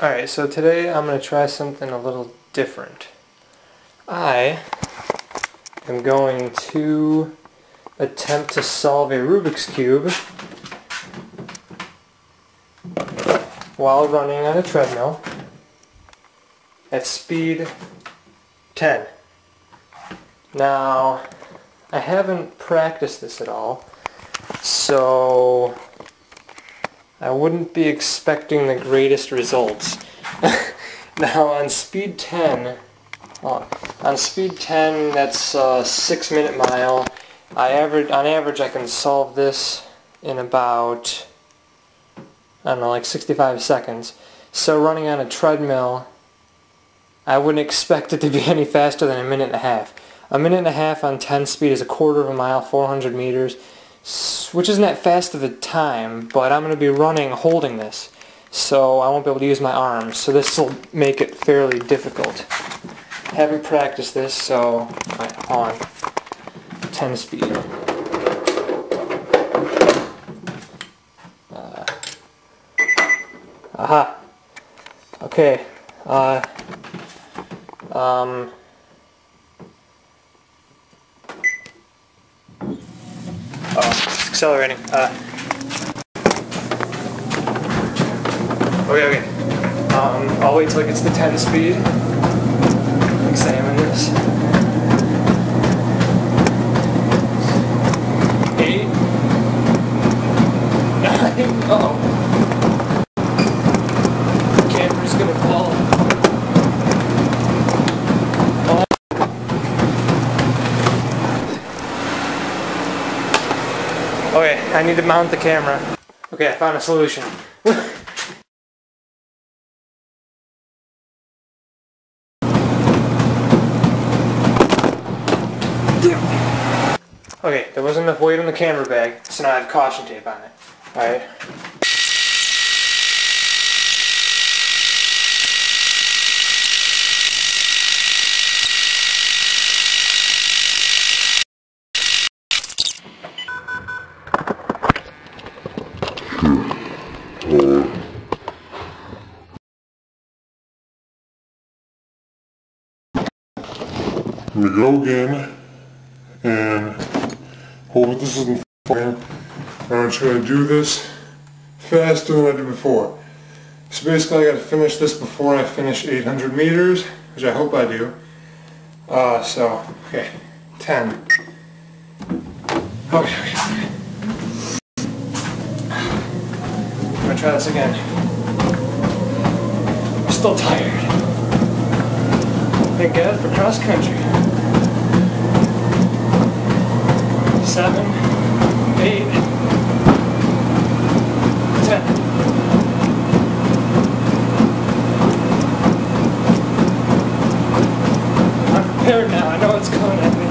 Alright, so today I'm going to try something a little different. I am going to attempt to solve a Rubik's Cube while running on a treadmill at speed 10. Now, I haven't practiced this at all, so I wouldn't be expecting the greatest results. Now on speed 10, that's a 6-minute mile. On average I can solve this in about, I don't know, like 65 seconds. So running on a treadmill, I wouldn't expect it to be any faster than a minute and a half. A minute and a half on 10 speed is a quarter of a mile, 400 meters. Which isn't that fast of a time, but I'm going to be running holding this, so I won't be able to use my arms, so this will make it fairly difficult. Haven't practiced this, so on 10 speed. Aha. Okay. It's accelerating. Okay. I'll wait till it gets to 10 speed. Examine this. 8. 9. Uh-oh. The camera's gonna fall. Okay, I need to mount the camera. Okay, I found a solution. Okay, there wasn't enough weight on the camera bag, so now I have caution tape on it. Alright. I'm going to go again and hope that this isn't fine. I'm just going to do this faster than I did before. So basically I got to finish this before I finish 800 meters, which I hope I do. Okay, 10. Okay. I'm going to try this again. I'm still tired. Thank God for cross country. 7, 8, 10. I'm prepared now. I know it's coming at me.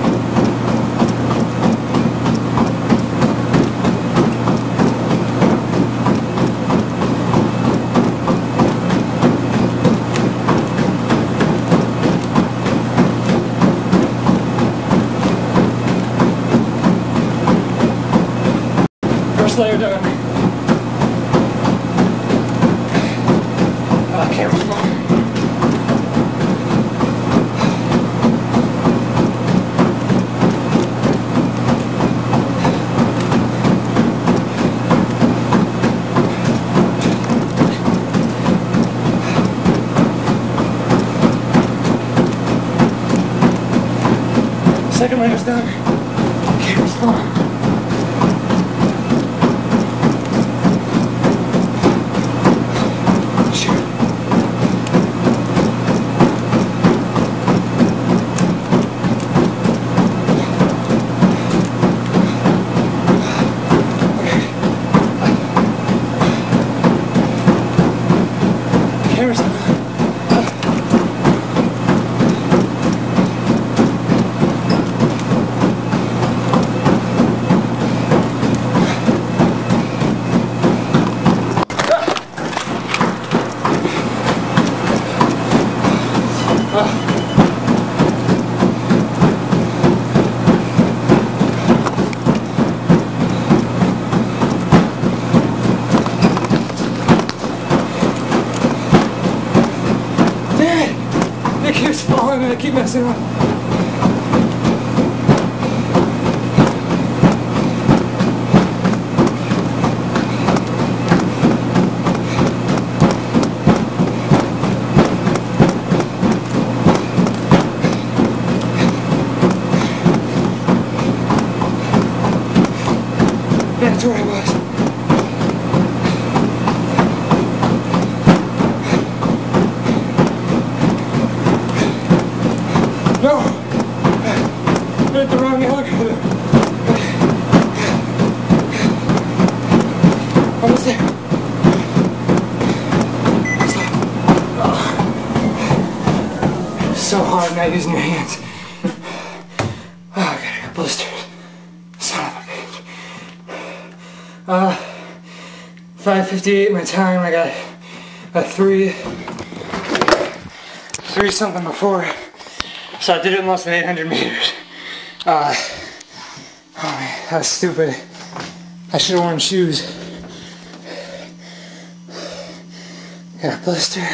First layer done. Camera's gone. Second layer's done. Camera's gone. It keeps falling and I keep messing up. That's where I was. No! I hit the wrong alligator. Almost there. Stop. Oh. So hard not using your hands. Oh, I got blisters. Son of a bitch. 5:58 my time. I got a 3 something before. So I did it in less than 800 meters. Oh man, that was stupid. I should have worn shoes. Got a blister.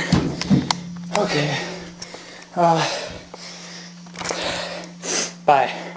Okay. Bye.